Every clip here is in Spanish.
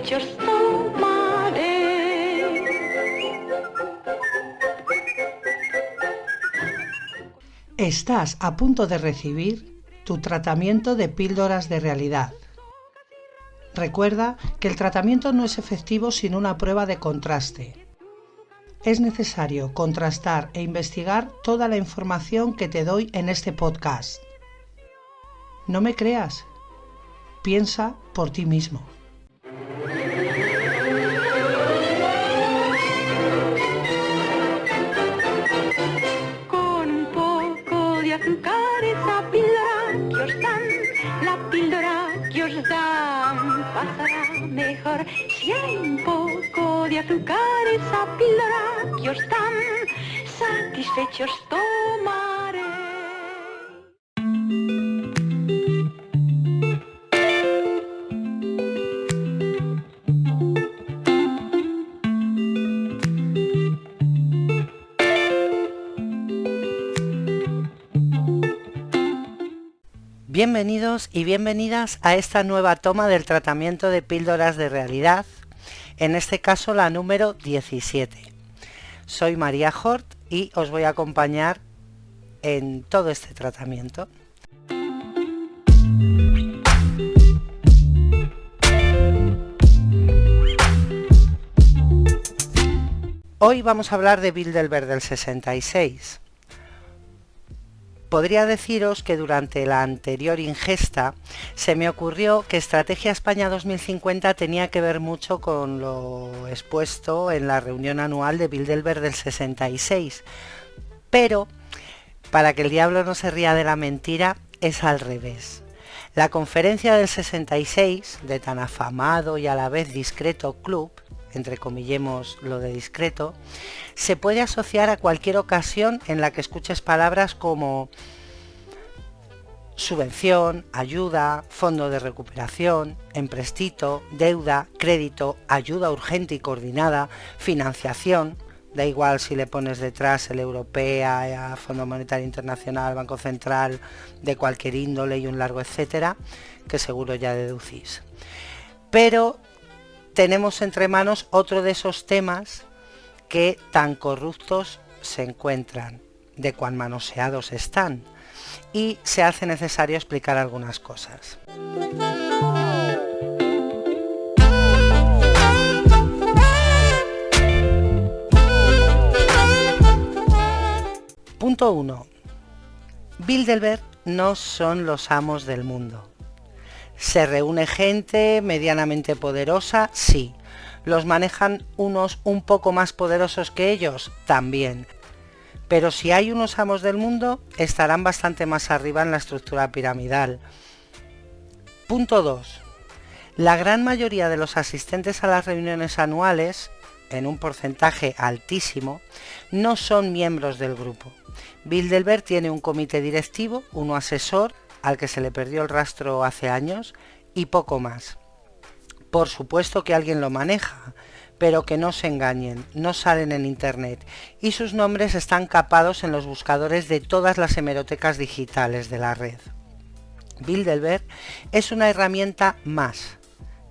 satisfechos tomaré. Estás a punto de recibir tu tratamiento de píldoras de realidad. Recuerda que el tratamiento no es efectivo sin una prueba de contraste. Es necesario contrastar e investigar toda la información que te doy en este podcast. ¿No me creas? Piensa por ti mismo. Con un poco de azúcar esa píldora que os dan, la píldora que os dan pasará mejor. Si hay un poco de azúcar esa píldora que os dan, satisfechos tomaré. Bienvenidos y bienvenidas a esta nueva toma del tratamiento de píldoras de realidad, en este caso la número 17. Soy María Hort y os voy a acompañar en todo este tratamiento. Hoy vamos a hablar de Bilderberg del 66. Podría deciros que durante la anterior ingesta se me ocurrió que Estrategia España 2050 tenía que ver mucho con lo expuesto en la reunión anual de Bilderberg del 66, pero para que el diablo no se ría de la mentira, es al revés. La conferencia del 66, de tan afamado y a la vez discreto club, entrecomillemos lo de discreto, se puede asociar a cualquier ocasión en la que escuches palabras como subvención, ayuda, fondo de recuperación, empréstito, deuda, crédito, ayuda urgente y coordinada, financiación, da igual si le pones detrás el Europea, Fondo Monetario Internacional, Banco Central, de cualquier índole y un largo etcétera, que seguro ya deducís. Pero tenemos entre manos otro de esos temas que tan corruptos se encuentran, de cuán manoseados están, y se hace necesario explicar algunas cosas. Punto 1. Bilderberg no son los amos del mundo. ¿Se reúne gente medianamente poderosa? Sí. ¿Los manejan unos un poco más poderosos que ellos? También. Pero si hay unos amos del mundo, estarán bastante más arriba en la estructura piramidal. Punto 2. La gran mayoría de los asistentes a las reuniones anuales, en un porcentaje altísimo, no son miembros del grupo. Bilderberg tiene un comité directivo, uno asesor, al que se le perdió el rastro hace años, y poco más. Por supuesto que alguien lo maneja, pero que no se engañen, no salen en internet, y sus nombres están capados en los buscadores de todas las hemerotecas digitales de la red. Bilderberg es una herramienta más,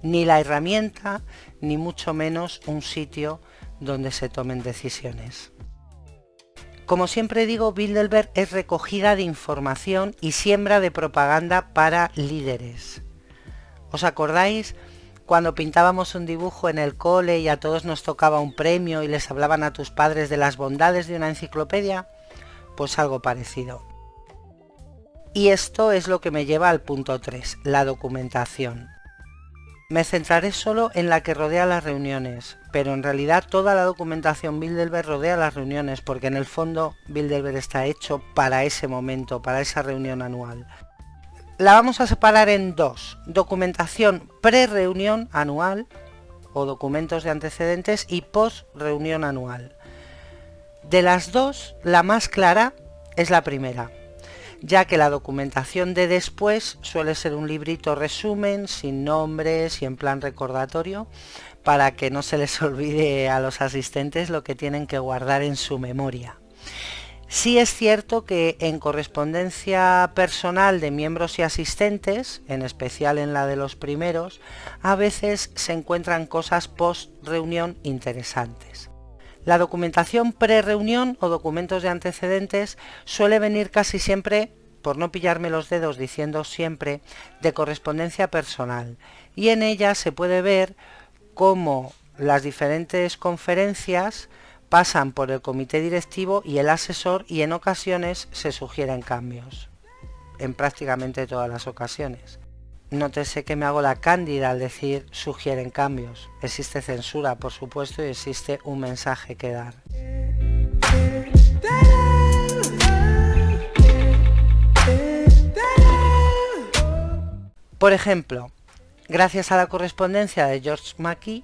ni la herramienta, ni mucho menos un sitio donde se tomen decisiones. Como siempre digo, Bilderberg es recogida de información y siembra de propaganda para líderes. ¿Os acordáis cuando pintábamos un dibujo en el cole y a todos nos tocaba un premio y les hablaban a tus padres de las bondades de una enciclopedia? Pues algo parecido. Y esto es lo que me lleva al punto 3, la documentación. Me centraré solo en la que rodea las reuniones, pero en realidad toda la documentación Bilderberg rodea las reuniones, porque en el fondo Bilderberg está hecho para ese momento, para esa reunión anual. La vamos a separar en dos: documentación pre-reunión anual o documentos de antecedentes y post-reunión anual. De las dos, la más clara es la primera, ya que la documentación de después suele ser un librito resumen, sin nombres y en plan recordatorio, para que no se les olvide a los asistentes lo que tienen que guardar en su memoria. Sí es cierto que en correspondencia personal de miembros y asistentes, en especial en la de los primeros, a veces se encuentran cosas post-reunión interesantes. La documentación pre-reunión o documentos de antecedentes suele venir casi siempre, por no pillarme los dedos diciendo siempre, de correspondencia personal, y en ella se puede ver cómo las diferentes conferencias pasan por el comité directivo y el asesor, y en ocasiones se sugieren cambios, en prácticamente todas las ocasiones. Nótese que me hago la cándida al decir sugieren cambios. Existe censura, por supuesto, y existe un mensaje que dar. Por ejemplo, gracias a la correspondencia de George Mackey,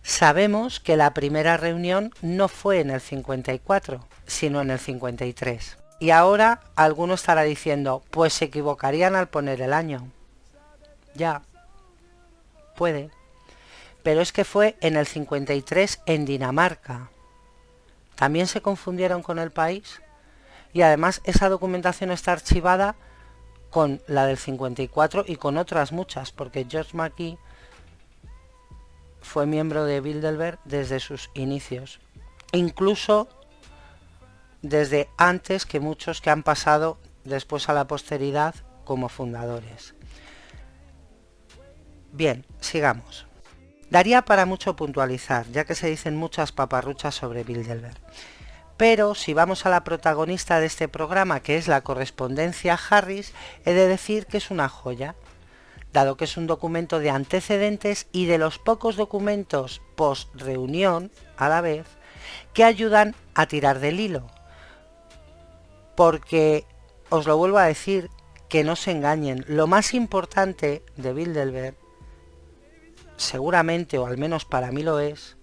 sabemos que la primera reunión no fue en el 54, sino en el 53. Y ahora alguno estará diciendo, pues se equivocarían al poner el año. Ya, puede. Pero es que fue en el 53 en Dinamarca. ¿También se confundieron con el país? Y además esa documentación está archivada con la del 54 y con otras muchas, porque George Mackey fue miembro de Bilderberg desde sus inicios, incluso desde antes que muchos que han pasado después a la posteridad como fundadores. Bien, sigamos. Daría para mucho puntualizar, ya que se dicen muchas paparruchas sobre Bilderberg. Pero si vamos a la protagonista de este programa, que es la correspondencia Harris, he de decir que es una joya, dado que es un documento de antecedentes y de los pocos documentos post-reunión, a la vez, que ayudan a tirar del hilo. Porque, os lo vuelvo a decir, que no se engañen, lo más importante de Bilderberg, seguramente, o al menos para mí lo es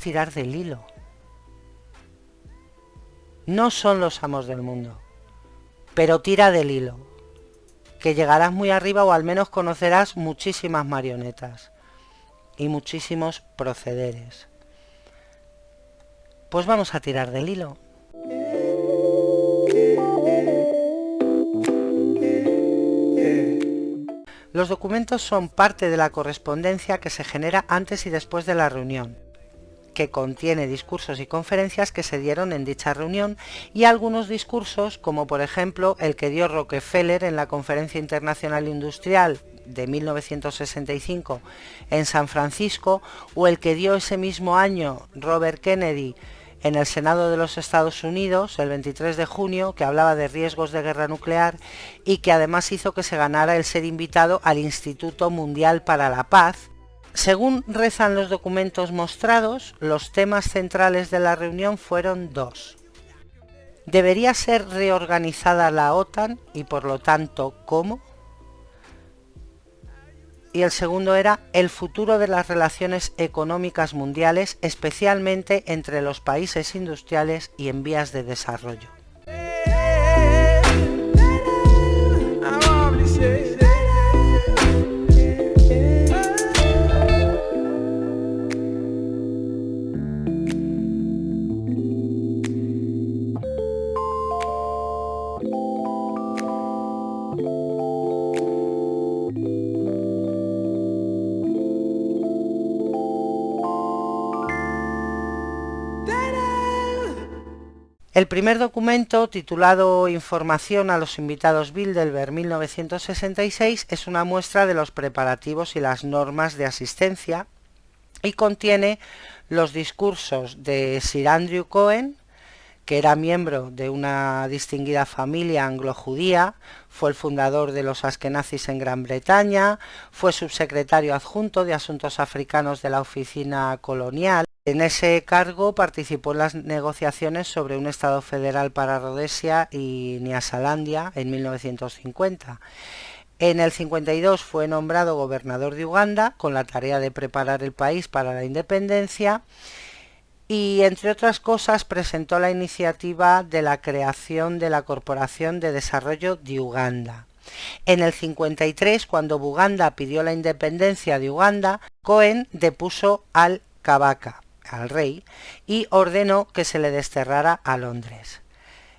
tirar del hilo. No son los amos del mundo, pero tira del hilo, que llegarás muy arriba o al menos conocerás muchísimas marionetas y muchísimos procederes. Pues vamos a tirar del hilo. Los documentos son parte de la correspondencia que se genera antes y después de la reunión, que contiene discursos y conferencias que se dieron en dicha reunión y algunos discursos, como por ejemplo el que dio Rockefeller en la Conferencia Internacional Industrial de 1965 en San Francisco, o el que dio ese mismo año Robert Kennedy en el Senado de los Estados Unidos, el 23 de junio, que hablaba de riesgos de guerra nuclear y que además hizo que se ganara el ser invitado al Instituto Mundial para la Paz. Según rezan los documentos mostrados, los temas centrales de la reunión fueron dos. ¿Debería ser reorganizada la OTAN y por lo tanto cómo? Y el segundo era el futuro de las relaciones económicas mundiales, especialmente entre los países industriales y en vías de desarrollo. El primer documento, titulado Información a los invitados Bilderberg 1966, es una muestra de los preparativos y las normas de asistencia y contiene los discursos de Sir Andrew Cohen, que era miembro de una distinguida familia anglo-judía, fue el fundador de los Askenazis en Gran Bretaña, fue subsecretario adjunto de Asuntos Africanos de la Oficina Colonial. En ese cargo participó en las negociaciones sobre un Estado federal para Rodesia y Nyasalandia en 1950. En el 52 fue nombrado gobernador de Uganda con la tarea de preparar el país para la independencia y, entre otras cosas, presentó la iniciativa de la creación de la Corporación de Desarrollo de Uganda. En el 53, cuando Buganda pidió la independencia de Uganda, Cohen depuso al Kabaka, al rey, y ordenó que se le desterrara a Londres.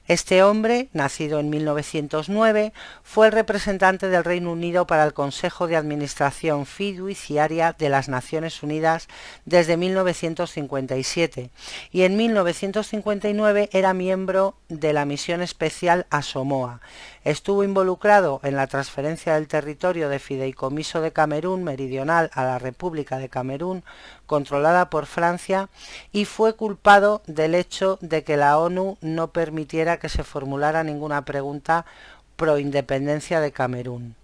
Este hombre, nacido en 1909, fue el representante del Reino Unido para el Consejo de Administración Fiduciaria de las Naciones Unidas desde 1957 y en 1959 era miembro de la misión especial a Samoa. Estuvo involucrado en la transferencia del territorio de fideicomiso de Camerún Meridional a la República de Camerún, controlada por Francia, y fue culpado del hecho de que la ONU no permitiera que se formulara ninguna pregunta pro independencia de Camerún.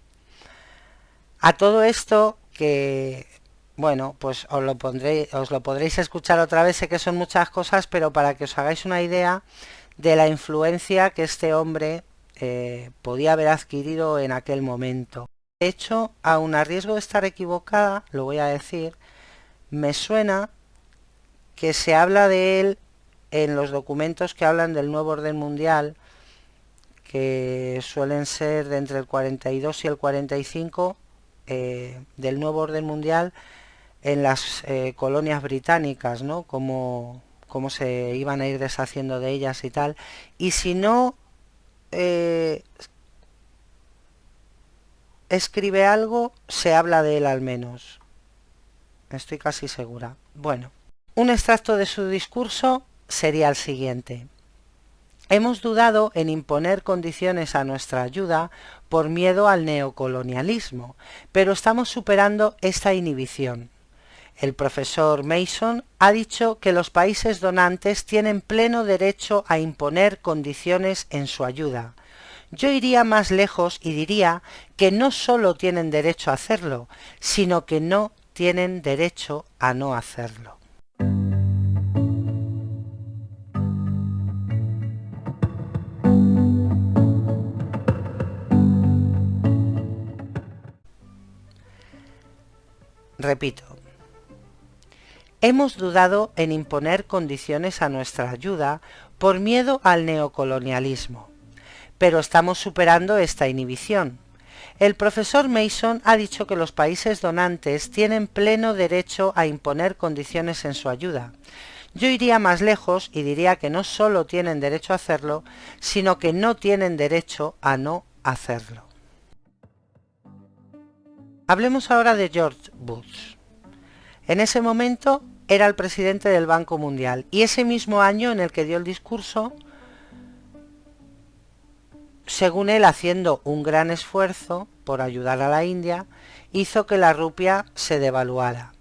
A todo esto, que bueno, pues os lo podréis escuchar otra vez, sé que son muchas cosas, pero para que os hagáis una idea de la influencia que este hombre podía haber adquirido en aquel momento. De hecho, aun a riesgo de estar equivocada, lo voy a decir, me suena que se habla de él en los documentos que hablan del nuevo orden mundial, que suelen ser de entre el 42 y el 45, del nuevo orden mundial en las colonias británicas, ¿no? Cómo se iban a ir deshaciendo de ellas y tal. Y si no escribe algo, se habla de él al menos. Estoy casi segura. Bueno, un extracto de su discurso sería el siguiente. Hemos dudado en imponer condiciones a nuestra ayuda por miedo al neocolonialismo, pero estamos superando esta inhibición. El profesor Mason ha dicho que los países donantes tienen pleno derecho a imponer condiciones en su ayuda. Yo iría más lejos y diría que no solo tienen derecho a hacerlo, sino que no tienen derecho a no hacerlo. Repito. Hemos dudado en imponer condiciones a nuestra ayuda por miedo al neocolonialismo, pero estamos superando esta inhibición. El profesor Mason ha dicho que los países donantes tienen pleno derecho a imponer condiciones en su ayuda. Yo iría más lejos y diría que no solo tienen derecho a hacerlo, sino que no tienen derecho a no hacerlo. Hablemos ahora de George Bush. En ese momento era el presidente del Banco Mundial y ese mismo año en el que dio el discurso, según él haciendo un gran esfuerzo por ayudar a la India, hizo que la rupia se devaluara.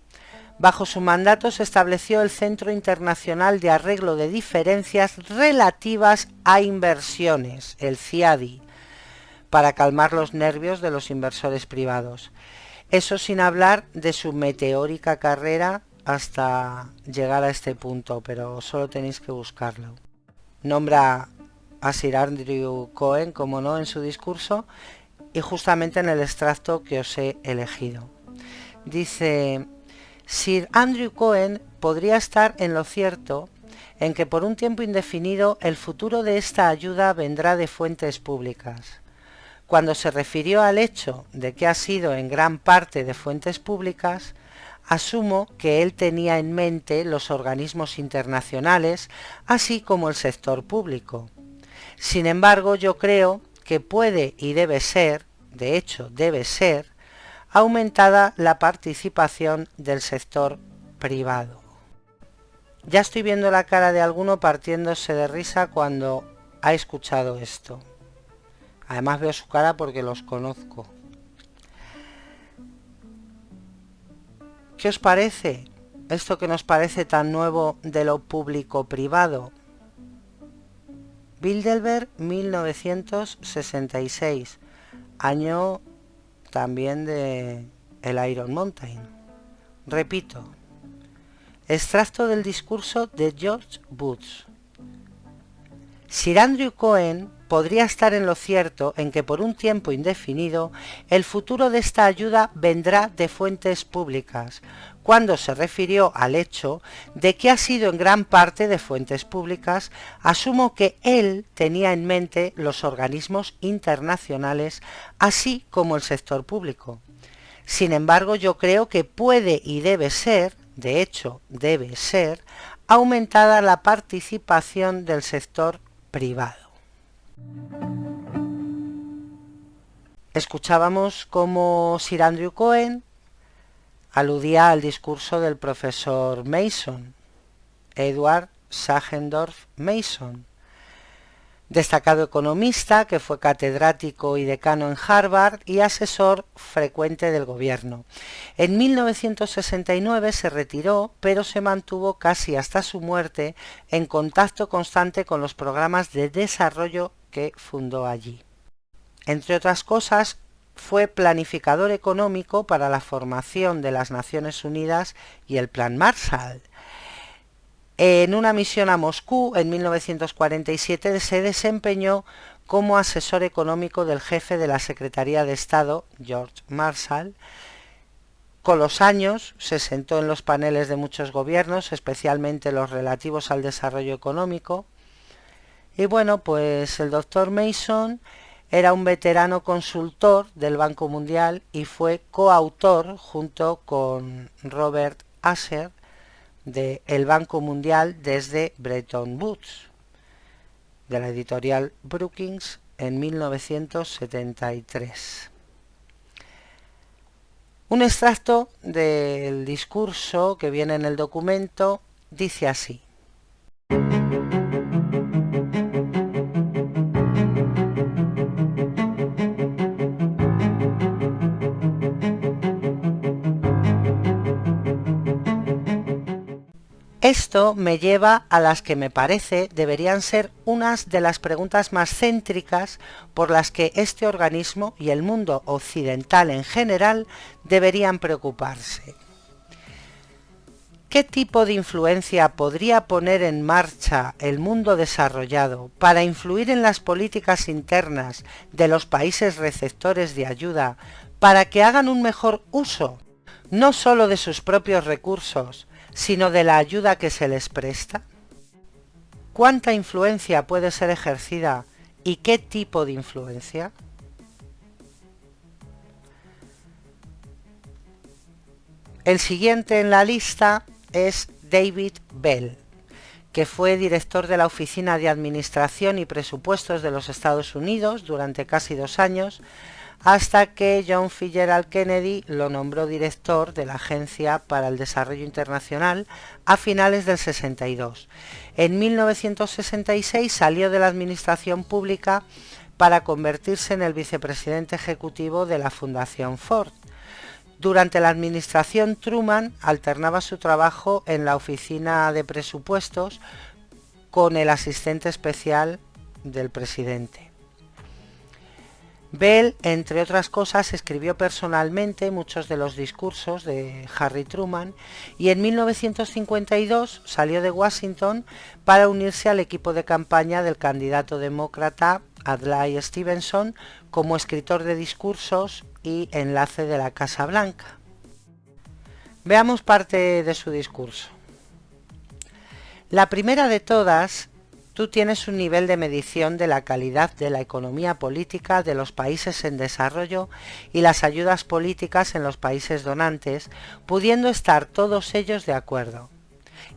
Bajo su mandato se estableció el Centro Internacional de Arreglo de Diferencias Relativas a Inversiones, el CIADI, para calmar los nervios de los inversores privados. Eso sin hablar de su meteórica carrera hasta llegar a este punto, pero solo tenéis que buscarlo. Nombra a Sir Andrew Cohen, como no, en su discurso, y justamente en el extracto que os he elegido. Dice: Sir Andrew Cohen podría estar en lo cierto en que por un tiempo indefinido el futuro de esta ayuda vendrá de fuentes públicas. Cuando se refirió al hecho de que ha sido en gran parte de fuentes públicas, asumo que él tenía en mente los organismos internacionales, así como el sector público. Sin embargo, yo creo que puede y debe ser, de hecho debe ser, aumentada la participación del sector privado. Ya estoy viendo la cara de alguno partiéndose de risa cuando ha escuchado esto. Además veo su cara porque los conozco. ¿Qué os parece esto que nos parece tan nuevo de lo público-privado? Bilderberg, 1966, año también de el Iron Mountain. Repito, extracto del discurso de George Bush. Sir Andrew Cohen podría estar en lo cierto en que por un tiempo indefinido el futuro de esta ayuda vendrá de fuentes públicas, cuando se refirió al hecho de que ha sido en gran parte de fuentes públicas, asumo que él tenía en mente los organismos internacionales, así como el sector público. Sin embargo, yo creo que puede y debe ser, de hecho debe ser, aumentada la participación del sector privado. Escuchábamos cómo Sir Andrew Cohen aludía al discurso del profesor Mason, Edward Sagendorf Mason, destacado economista que fue catedrático y decano en Harvard y asesor frecuente del gobierno. En 1969 se retiró, pero se mantuvo casi hasta su muerte en contacto constante con los programas de desarrollo que fundó allí. Entre otras cosas, fue planificador económico para la formación de las Naciones Unidas y el Plan Marshall. En una misión a Moscú en 1947 se desempeñó como asesor económico del jefe de la Secretaría de Estado, George Marshall. Con los años se sentó en los paneles de muchos gobiernos, especialmente los relativos al desarrollo económico. Y bueno, pues el doctor Mason era un veterano consultor del Banco Mundial y fue coautor junto con Robert Asher de El Banco Mundial desde Bretton Woods, de la editorial Brookings en 1973. Un extracto del discurso que viene en el documento dice así: Esto me lleva a las que me parece deberían ser unas de las preguntas más céntricas por las que este organismo y el mundo occidental en general deberían preocuparse. ¿Qué tipo de influencia podría poner en marcha el mundo desarrollado para influir en las políticas internas de los países receptores de ayuda para que hagan un mejor uso, no solo de sus propios recursos, sino de la ayuda que se les presta? ¿Cuánta influencia puede ser ejercida y qué tipo de influencia? El siguiente en la lista es David Bell, que fue director de la Oficina de Administración y Presupuestos de los Estados Unidos durante casi 2 años, hasta que John Fitzgerald Kennedy lo nombró director de la Agencia para el Desarrollo Internacional a finales del 62. En 1966 salió de la administración pública para convertirse en el vicepresidente ejecutivo de la Fundación Ford. Durante la administración Truman alternaba su trabajo en la Oficina de Presupuestos con el asistente especial del presidente. Bell, entre otras cosas, escribió personalmente muchos de los discursos de Harry Truman y en 1952 salió de Washington para unirse al equipo de campaña del candidato demócrata Adlai Stevenson como escritor de discursos y enlace de la Casa Blanca. Veamos parte de su discurso. La primera de todas: tú tienes un nivel de medición de la calidad de la economía política de los países en desarrollo y las ayudas políticas en los países donantes, pudiendo estar todos ellos de acuerdo.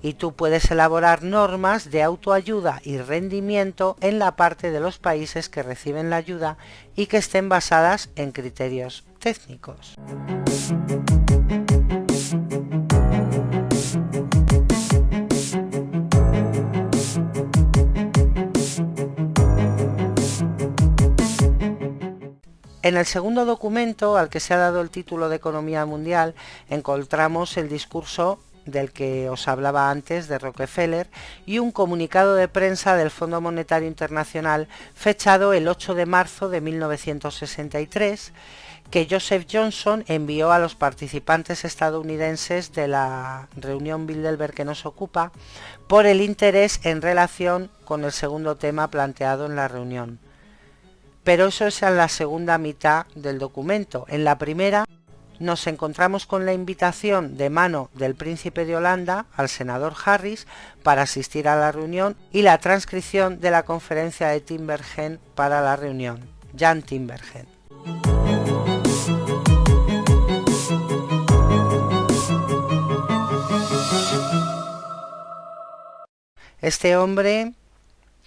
Y tú puedes elaborar normas de autoayuda y rendimiento en la parte de los países que reciben la ayuda y que estén basadas en criterios técnicos. En el segundo documento, al que se ha dado el título de Economía Mundial, encontramos el discurso del que os hablaba antes de Rockefeller y un comunicado de prensa del Fondo Monetario Internacional fechado el 8 de marzo de 1963 que Joseph Johnson envió a los participantes estadounidenses de la reunión Bilderberg que nos ocupa por el interés en relación con el segundo tema planteado en la reunión. Pero eso es en la segunda mitad del documento. En la primera nos encontramos con la invitación de mano del príncipe de Holanda al senador Harris para asistir a la reunión y la transcripción de la conferencia de Tinbergen para la reunión, Jan Tinbergen. Este hombre,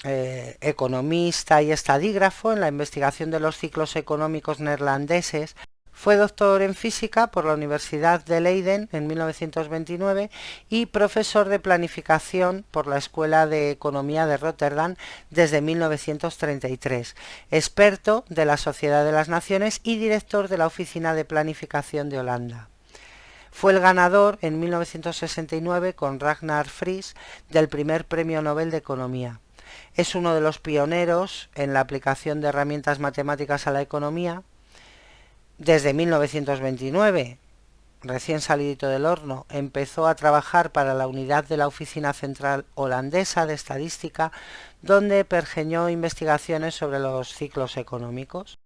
economista y estadígrafo en la investigación de los ciclos económicos neerlandeses, fue doctor en física por la Universidad de Leiden en 1929 y profesor de planificación por la Escuela de Economía de Rotterdam desde 1933, experto de la Sociedad de las Naciones y director de la Oficina de Planificación de Holanda. Fue el ganador en 1969 con Ragnar Frisch del primer Premio Nobel de Economía. Es uno de los pioneros en la aplicación de herramientas matemáticas a la economía. Desde 1929, recién salidito del horno, empezó a trabajar para la unidad de la Oficina Central Holandesa de Estadística, donde pergeñó investigaciones sobre los ciclos económicos.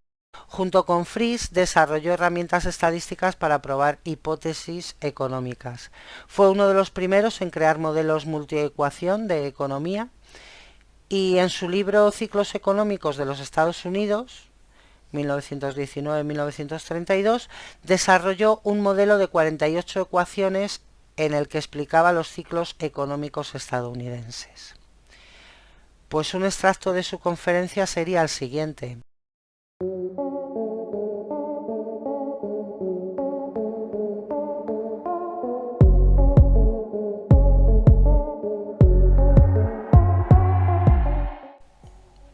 Junto con Frisch desarrolló herramientas estadísticas para probar hipótesis económicas. Fue uno de los primeros en crear modelos multiecuación de economía y en su libro Ciclos económicos de los Estados Unidos, 1919-1932, desarrolló un modelo de 48 ecuaciones en el que explicaba los ciclos económicos estadounidenses. Pues un extracto de su conferencia sería el siguiente.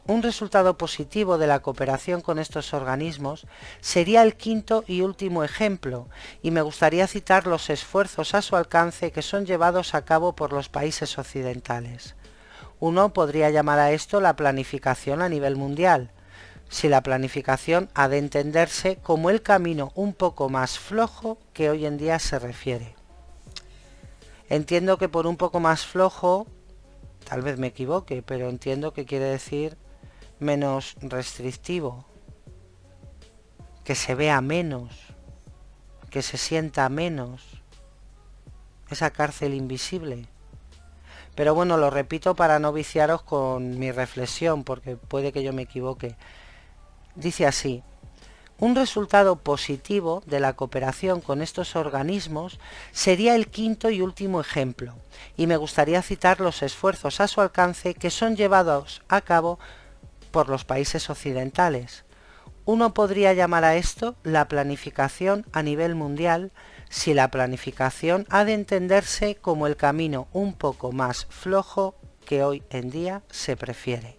Un resultado positivo de la cooperación con estos organismos sería el quinto y último ejemplo, y me gustaría citar los esfuerzos a su alcance que son llevados a cabo por los países occidentales. Uno podría llamar a esto la planificación a nivel mundial, si la planificación ha de entenderse como el camino un poco más flojo que hoy en día se refiere. Entiendo que por un poco más flojo, tal vez me equivoque, pero entiendo que quiere decir menos restrictivo, que se vea menos, que se sienta menos, esa cárcel invisible. Pero bueno, lo repito para no viciaros con mi reflexión, porque puede que yo me equivoque. Dice así: un resultado positivo de la cooperación con estos organismos sería el quinto y último ejemplo, y me gustaría citar los esfuerzos a su alcance que son llevados a cabo por los países occidentales. Uno podría llamar a esto la planificación a nivel mundial, si la planificación ha de entenderse como el camino un poco más flojo que hoy en día se prefiere.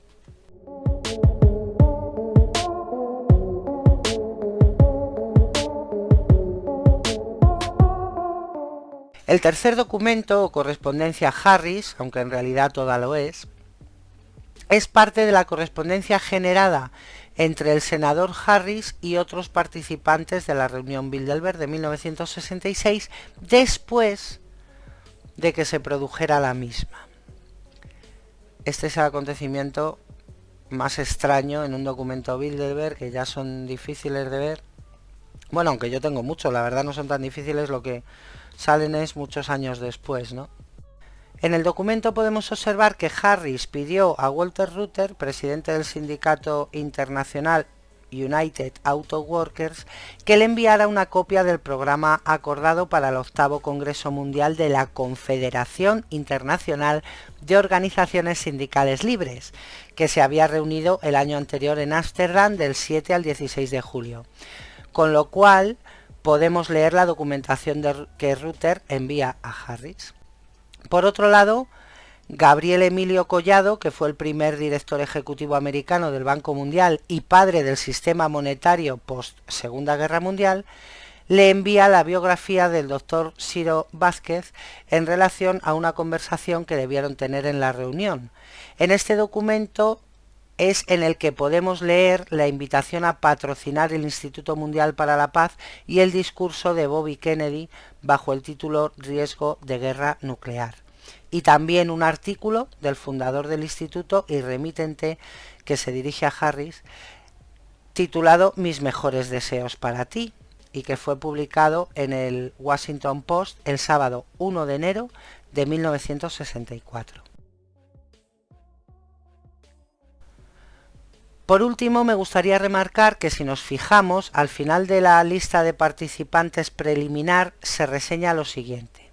El tercer documento o correspondencia Harris, aunque en realidad toda lo es parte de la correspondencia generada entre el senador Harris y otros participantes de la reunión Bilderberg de 1966, después de que se produjera la misma. Este es el acontecimiento más extraño en un documento Bilderberg, que ya son difíciles de ver. Bueno, aunque yo tengo muchos, la verdad no son tan difíciles, lo que salen es muchos años después, ¿no? En el documento podemos observar que Harris pidió a Walter Reuther, presidente del sindicato internacional United Auto Workers, que le enviara una copia del programa acordado para el 8º Congreso Mundial de la Confederación Internacional de Organizaciones Sindicales Libres, que se había reunido el año anterior en Ámsterdam del 7 al 16 de julio. Con lo cual podemos leer la documentación que Reuther envía a Harris. Por otro lado, Gabriel Emilio Collado, que fue el primer director ejecutivo americano del Banco Mundial y padre del sistema monetario post-Segunda Guerra Mundial, le envía la biografía del doctor Ciro Vázquez en relación a una conversación que debieron tener en la reunión. En este documento es en el que podemos leer la invitación a patrocinar el Instituto Mundial para la Paz y el discurso de Bobby Kennedy bajo el título Riesgo de Guerra Nuclear. Y también un artículo del fundador del instituto y remitente que se dirige a Harris, titulado Mis mejores deseos para ti, y que fue publicado en el Washington Post el sábado 1 de enero de 1964. Por último, me gustaría remarcar que si nos fijamos, al final de la lista de participantes preliminar se reseña lo siguiente.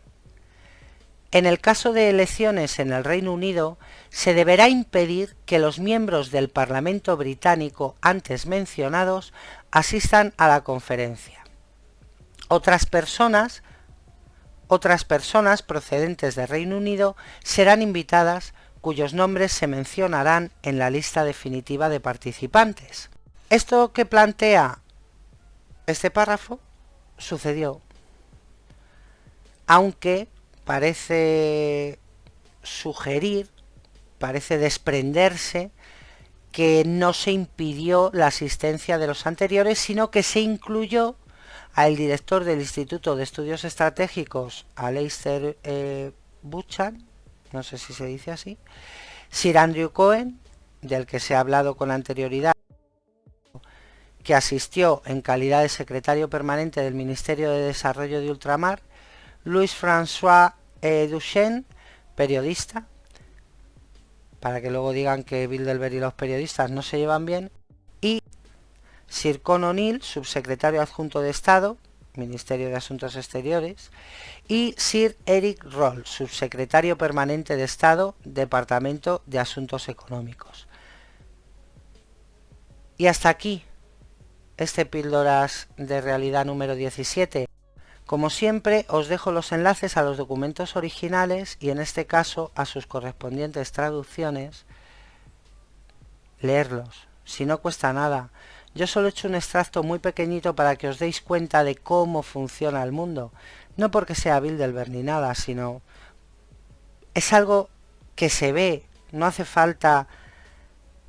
En el caso de elecciones en el Reino Unido, se deberá impedir que los miembros del Parlamento británico antes mencionados asistan a la conferencia. Otras personas procedentes del Reino Unido serán invitadas, cuyos nombres se mencionarán en la lista definitiva de participantes. Esto que plantea este párrafo sucedió, aunque parece sugerir, parece desprenderse que no se impidió la asistencia de los anteriores, sino que se incluyó al director del Instituto de Estudios Estratégicos, Aleister Buchan, no sé si se dice así, Sir Andrew Cohen, del que se ha hablado con anterioridad, que asistió en calidad de secretario permanente del Ministerio de Desarrollo de Ultramar, Louis-François Duchesne, periodista, para que luego digan que Bilderberg y los periodistas no se llevan bien, y Sir Con O'Neill, subsecretario adjunto de Estado, Ministerio de Asuntos Exteriores, y Sir Eric Roll, subsecretario permanente de Estado, Departamento de Asuntos Económicos. Y hasta aquí este Píldoras de Realidad número 17. Como siempre, os dejo los enlaces a los documentos originales y en este caso a sus correspondientes traducciones. Leerlos, si no cuesta nada. Yo solo he hecho un extracto muy pequeñito para que os deis cuenta de cómo funciona el mundo. No porque sea Bilderberg ni nada, sino es algo que se ve. No hace falta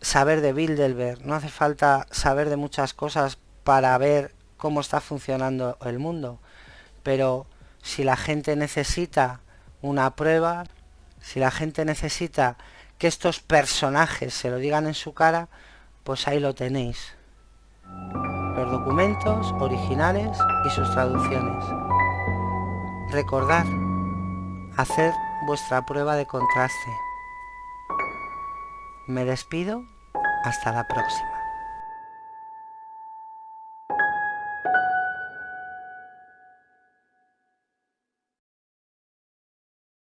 saber de Bilderberg, no hace falta saber de muchas cosas para ver cómo está funcionando el mundo. Pero si la gente necesita una prueba, si la gente necesita que estos personajes se lo digan en su cara, pues ahí lo tenéis. Los documentos originales y sus traducciones. Recordad, hacer vuestra prueba de contraste. Me despido, hasta la próxima.